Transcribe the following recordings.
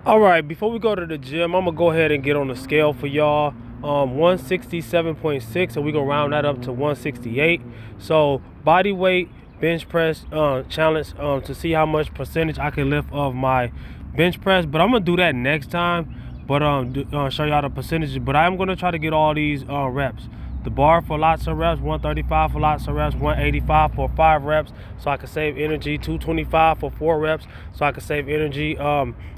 All right, before we go to the gym, I'm gonna go ahead and get on the scale for y'all. 167.6, so we're gonna round that up to 168. So body weight bench press challenge to see how much percentage I can lift of my bench press. But I'm gonna do that next time. But show y'all the percentages. But I'm gonna try to get all these reps. The bar for lots of reps, 135 for lots of reps, 185 for 5 reps, so I can save energy, 225 for 4 reps, so I can save energy,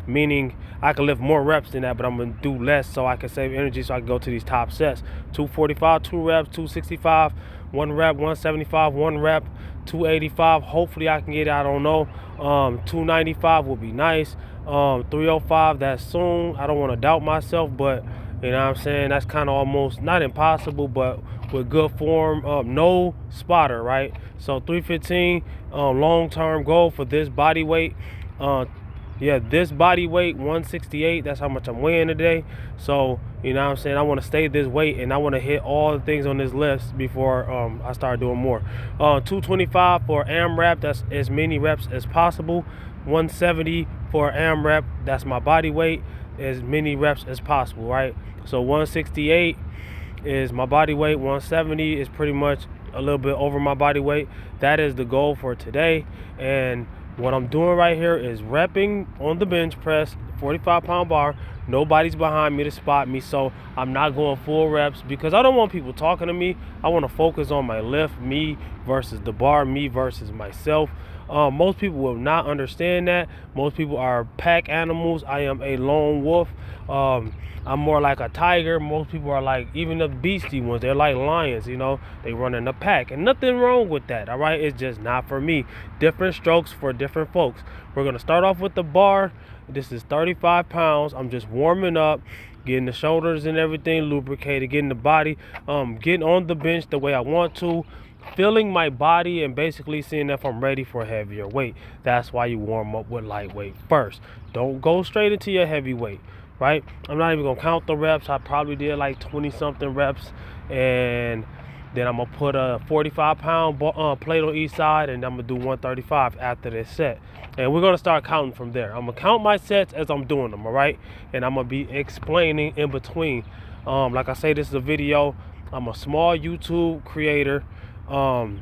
meaning I can lift more reps than that, but I'm gonna do less so I can save energy so I can go to these top sets. 245, 2 reps, 265, 1 rep, 175, 1 rep, 285, hopefully I can get it, I don't know. 295 would be nice. 305, that's soon. I don't want to doubt myself, but you know what I'm saying? That's kind of almost not impossible, but with good form, no spotter, right? So 315, long-term goal for this body weight. This body weight, 168, that's how much I'm weighing today. So, you know what I'm saying? I want to stay this weight, and I want to hit all the things on this list before I start doing more. 225 for AMRAP, that's as many reps as possible. 170 for AMRAP, that's my body weight, as many reps as possible, right? So 168 is my body weight, 170 is pretty much a little bit over my body weight. That is the goal for today. And what I'm doing right here is repping on the bench press, 45-pound bar. Nobody's behind me to spot me, so I'm not going full reps because I don't want people talking to me. I want to focus on my lift, me versus the bar, me versus myself. Most people will not understand that. Most people are pack animals. I am a lone wolf. I'm more like a tiger. Most people are like, even the beastie ones, they're like lions, you know, they run in a pack, and nothing wrong with that, all right? It's just not for me. Different strokes for different folks. We're gonna start off with the bar. This is 35 pounds. I'm just warming up, getting the shoulders and everything lubricated, getting the body, getting on the bench the way I want to, feeling my body, and basically seeing if I'm ready for heavier weight. That's why you warm up with lightweight first. Don't go straight into your heavyweight, right? I'm not even gonna count the reps. I probably did like 20 something reps, and then I'm gonna put a 45-pound plate on each side, and I'm gonna do 135 after this set. And we're gonna start counting from there. I'm gonna count my sets as I'm doing them, all right? And I'm gonna be explaining in between. Like I say, this is a video. I'm a small YouTube creator. I'm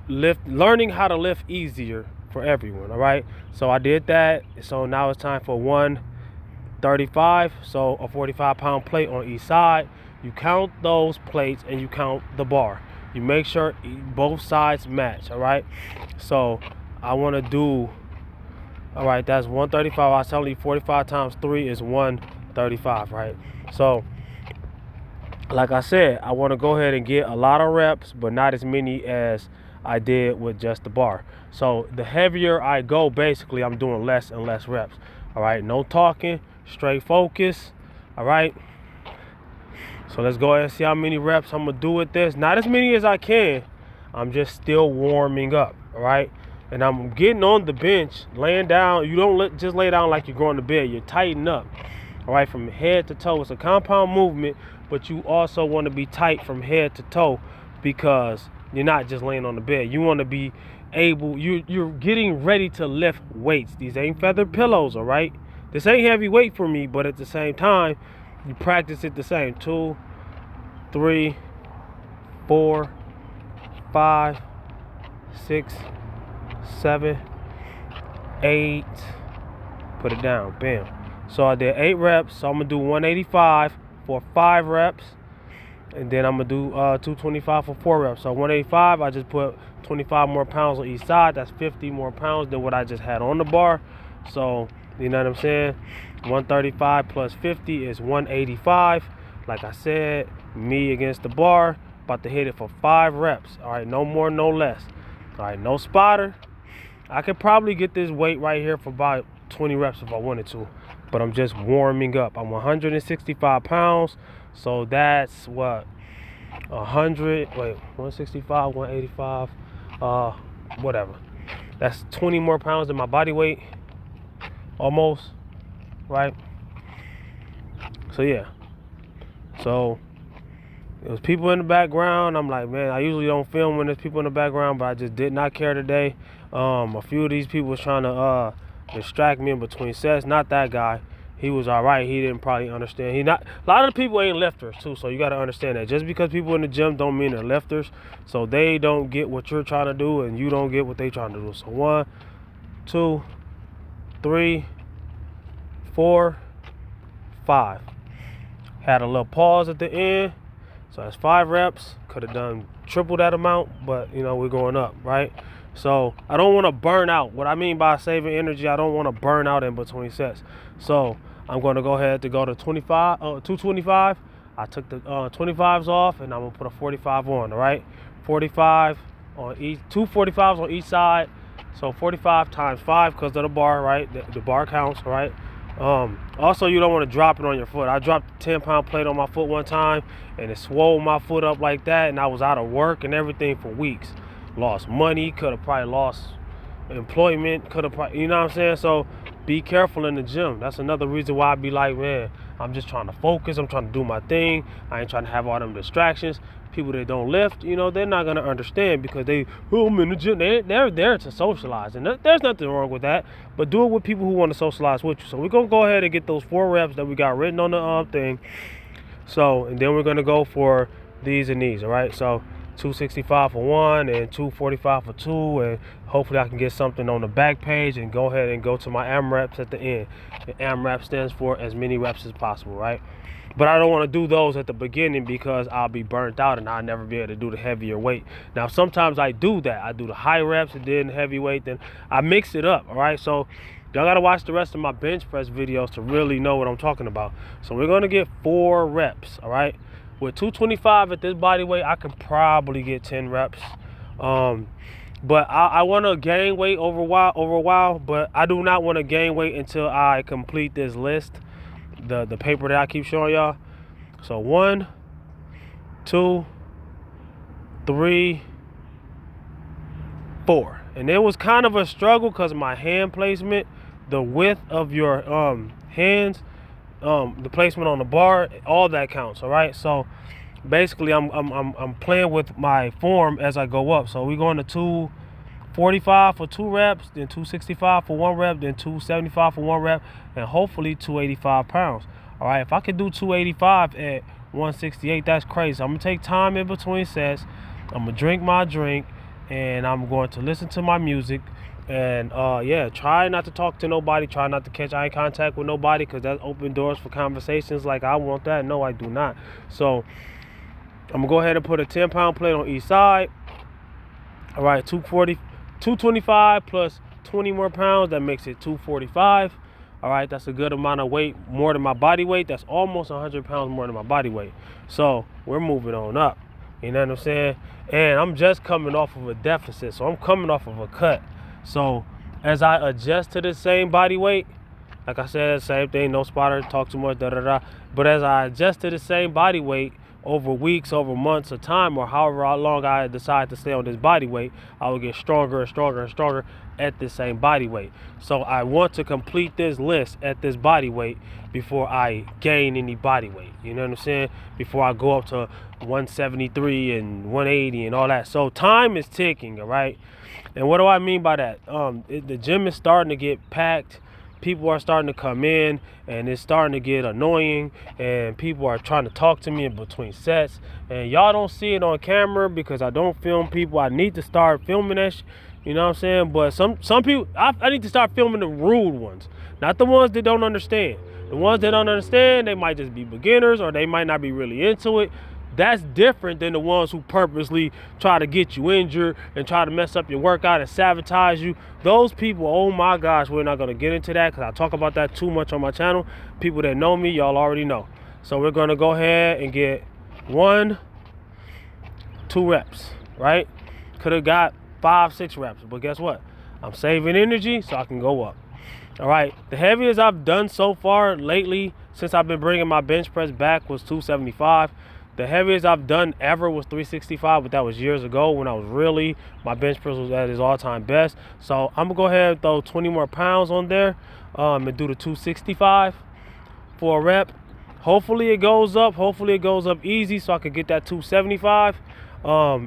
learning how to lift easier for everyone, all right? So I did that. So now it's time for 135, so a 45-pound plate on each side. You count those plates and you count the bar. You make sure both sides match, all right? So I want to do, all right, that's 135. I was telling you 45 times 3 is 135, right? So like I said, I want to go ahead and get a lot of reps, but not as many as I did with just the bar. So the heavier I go, basically I'm doing less and less reps, all right? No talking, straight focus, all right? So let's go ahead and see how many reps I'm gonna do with this. Not as many as I can. I'm just still warming up, all right? And I'm getting on the bench, laying down. You don't just lay down like you're going to bed. You tighten up, all right, from head to toe. It's a compound movement, but you also want to be tight from head to toe because you're not just laying on the bed. You want to be able, you're getting ready to lift weights. These ain't feather pillows, all right? This ain't heavy weight for me, but at the same time, you practice it the same. 2, 3, 4, 5, 6, 7, 8. Put it down, bam. So I did 8 reps, so I'm gonna do 185 for 5 reps, and then I'm gonna do 225 for 4 reps. So 185, I just put 25 more pounds on each side. That's 50 more pounds than what I just had on the bar. So you know what I'm saying? 135 plus 50 is 185. Like I said, me against the bar, about to hit it for 5 reps. All right, no more, no less. All right, no spotter. I could probably get this weight right here for about 20 reps if I wanted to, but I'm just warming up. I'm 165 pounds, so that's what, 165, 185, whatever. That's 20 more pounds than my body weight, almost, right? So yeah, so it was people in the background. I'm like, man, I usually don't film when there's people in the background, but I just did not care today. A few of these people was trying to distract me in between sets. Not that guy. He was all right. He didn't probably understand. A lot of the people ain't lifters too, so you got to understand that. Just because people in the gym don't mean they're lifters, so they don't get what you're trying to do, and you don't get what they trying to do. So 1, 2, 3, 4, 5. Had a little pause at the end, so that's 5 reps. Could have done triple that amount, but you know we're going up, right? So I don't want to burn out. What I mean by saving energy, I don't want to burn out in between sets. So I'm going to go ahead to go to 225. I took the 25s off, and I'm going to put a 45 on, all right? 45 on each, 2 45s on each side. So 45 times 5 because of the bar, right? The bar counts, right? Also, you don't want to drop it on your foot. I dropped a 10-pound plate on my foot one time, and it swole my foot up like that, and I was out of work and everything for weeks. Lost money, could have probably lost employment, could have probably, you know what I'm saying? So be careful in the gym. That's another reason why I be like, man, I'm just trying to focus. I'm trying to do my thing. I ain't trying to have all them distractions. People that don't lift, you know, they're not going to understand because I'm in the gym. They're there to socialize, and there's nothing wrong with that. But do it with people who want to socialize with you. So we're going to go ahead and get those 4 reps that we got written on the thing. So, and then we're going to go for these and these, all right? So 265 for 1 and 245 for 2, and hopefully I can get something on the back page and go ahead and go to my AMRAPs at the end. The AMRAP stands for as many reps as possible, right? But I don't want to do those at the beginning because I'll be burnt out and I'll never be able to do the heavier weight. Now sometimes I do that. I do the high reps and then heavyweight, then I mix it up, all right? So y'all gotta watch the rest of my bench press videos to really know what I'm talking about. So we're gonna get 4 reps, all right? With 225 at this body weight, I can probably get 10 reps. But I want to gain weight over a while, but I do not want to gain weight until I complete this list, the paper that I keep showing y'all. So 1, 2, 3, 4. And it was kind of a struggle because my hand placement, the width of your hands, the placement on the bar, all that counts, all right? So basically I'm playing with my form as I go up. So we're going to 245 for 2 reps, then 265 for 1 rep, then 275 for 1 rep, and hopefully 285 pounds. All right, if I could do 285 at 168, that's crazy. I'm gonna take time in between sets. I'm gonna drink my drink, and I'm going to listen to my music. And yeah, try not to talk to nobody. Try not to catch eye contact with nobody because that opens doors for conversations like I want that. No, I do not. So I'm going to go ahead and put a 10-pound plate on each side. All right, 225 plus 20 more pounds. That makes it 245. All right, that's a good amount of weight, more than my body weight. That's almost 100 pounds more than my body weight. So we're moving on up. You know what I'm saying? And I'm just coming off of a deficit. So I'm coming off of a cut. So as I adjust to the same body weight, like I said, same thing, no spotter, talk too much, da-da-da. But as I adjust to the same body weight over weeks, over months of time, or however long I decide to stay on this body weight, I will get stronger and stronger and stronger at the same body weight. So I want to complete this list at this body weight before I gain any body weight. You know what I'm saying? Before I go up to 173 and 180 and all that. So time is ticking, all right? And what do I mean by that? The gym is starting to get packed. People are starting to come in, and it's starting to get annoying, and people are trying to talk to me in between sets. And y'all don't see it on camera because I don't film people. I need to start filming that you know what I'm saying? But some people, I need to start filming the rude ones, not the ones that don't understand. The ones that don't understand, they might just be beginners, or they might not be really into it. That's different than the ones who purposely try to get you injured and try to mess up your workout and sabotage you. Those people, oh my gosh, we're not going to get into that because I talk about that too much on my channel. People that know me, y'all already know. So we're going to go ahead and get 1, 2 reps, right? Could have got 5, 6 reps, but guess what? I'm saving energy so I can go up. All right, the heaviest I've done so far lately since I've been bringing my bench press back was 275. The heaviest I've done ever was 365, but that was years ago when I was really, my bench press was at its all-time best. So I'm gonna go ahead and throw 20 more pounds on there and do the 265 for a rep. Hopefully it goes up. Hopefully it goes up easy so I can get that 275.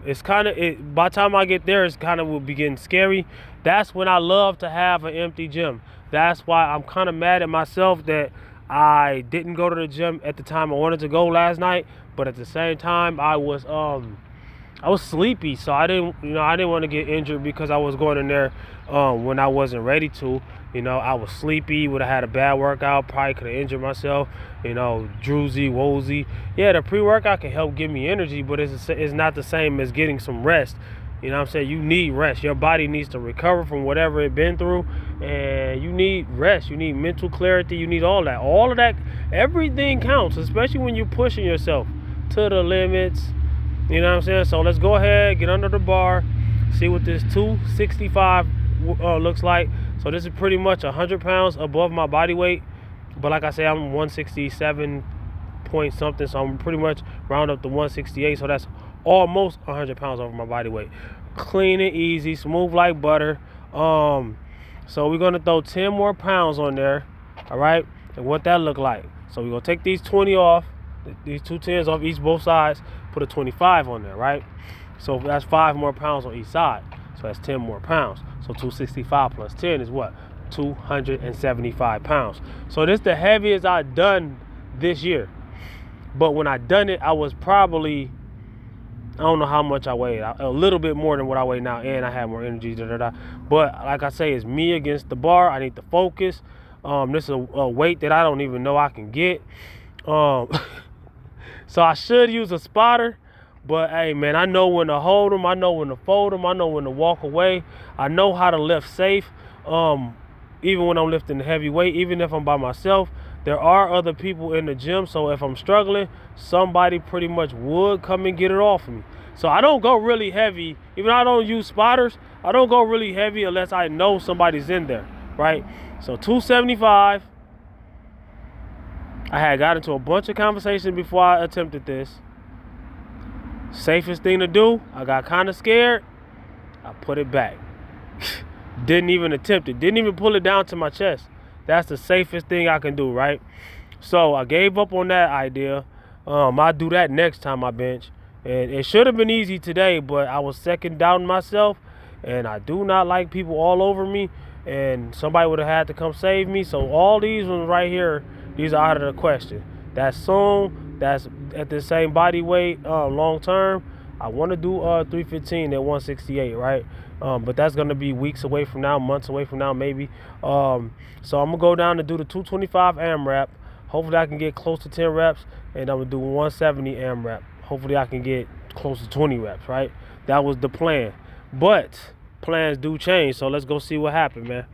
It's kind of, by the time I get there, it's kind of will be getting scary. That's when I love to have an empty gym. That's why I'm kind of mad at myself that I didn't go to the gym at the time I wanted to go last night, but at the same time I was sleepy, so I didn't want to get injured because I was going in there when I wasn't ready to. I was sleepy, would have had a bad workout, probably could have injured myself, drowsy, woozy. Yeah, the pre-workout can help give me energy, but it's not the same as getting some rest. You know what I'm saying? You need rest. Your body needs to recover from whatever it's been through, and you need rest. You need mental clarity. You need all that. All of that, everything counts, especially when you're pushing yourself to the limits. You know what I'm saying? So let's go ahead, get under the bar, see what this 265 looks like. So this is pretty much 100 pounds above my body weight. But like I say, I'm 167 point something, so I'm pretty much round up to 168. So that's almost 100 pounds over my body weight. Clean and easy, smooth like butter. So we're gonna throw 10 more pounds on there, all right? And what that look like. So we're gonna take these 20 off, these two 10s off both sides, put a 25 on there, right? So that's 5 more pounds on each side. So that's 10 more pounds. So 265 plus 10 is what? 275 pounds. So this is the heaviest I've done this year. But when I done it, I was probably, I don't know how much I weighed, a little bit more than what I weigh now, and I had more energy, But like I say, it's me against the bar. I need to focus. This is a weight that I don't even know I can get. So I should use a spotter, but hey man, I know when to hold them, I know when to fold them, I know when to walk away. I know how to lift safe, even when I'm lifting the heavy weight, even if I'm by myself. There are other people in the gym, so if I'm struggling, somebody pretty much would come and get it off of me. So I don't go really heavy, even though I don't use spotters, I don't go really heavy unless I know somebody's in there, right? So 275. I had got into a bunch of conversations before I attempted this. Safest thing to do, I got kind of scared, I put it back. Didn't even attempt it, didn't even pull it down to my chest. That's the safest thing I can do, right? So I gave up on that idea. I'll do that next time I bench. And it should have been easy today, but I was second doubting myself, and I do not like people all over me, and somebody would have had to come save me. So all these ones right here, these are out of the question. That's soon, that's at the same body weight long term. I want to do 315 at 168, right? But that's going to be weeks away from now, months away from now, maybe. So I'm going to go down and do the 225 AMRAP. Hopefully I can get close to 10 reps, and I'm going to do 170 AMRAP. Hopefully I can get close to 20 reps, right? That was the plan. But plans do change, so let's go see what happened, man.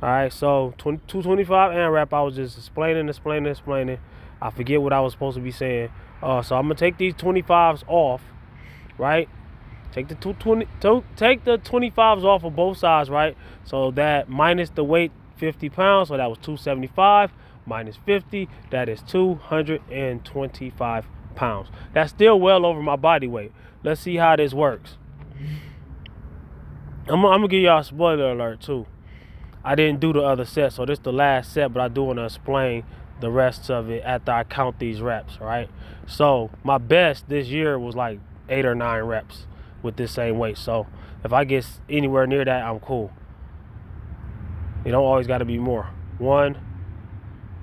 All right, so 225 AMRAP, I was just explaining. I forget what I was supposed to be saying. So I'm going to take these 25s off, right? Take the 25s off of both sides, right? So that minus the weight, 50 pounds. So that was 275 minus 50. That is 225 pounds. That's still well over my body weight. Let's see how this works. I'm gonna give y'all a spoiler alert too. I didn't do the other set, so this is the last set, but I do want to explain the rest of it after I count these reps, right? So my best this year was like 8 or 9 reps with this same weight. So if I get anywhere near that, I'm cool. You don't always got to be more. 1,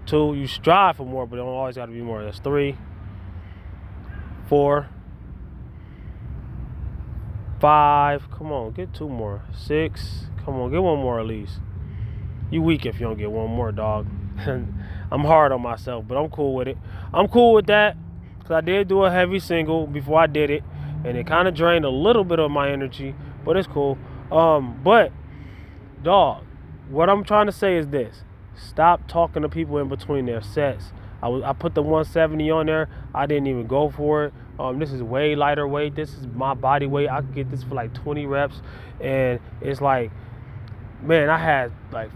2, you strive for more, but it don't always got to be more. That's 3, 4, 5. Come on, get 2 more. 6. Come on, get 1 more at least. You weak if you don't get 1 more, dog. I'm hard on myself, but I'm cool with it. I'm cool with that because I did do a heavy single before I did it, and it kind of drained a little bit of my energy, but it's cool. But, dog, what I'm trying to say is this. Stop talking to people in between their sets. I put the 170 on there. I didn't even go for it. This is way lighter weight. This is my body weight. I could get this for like 20 reps, and it's like, man, I had like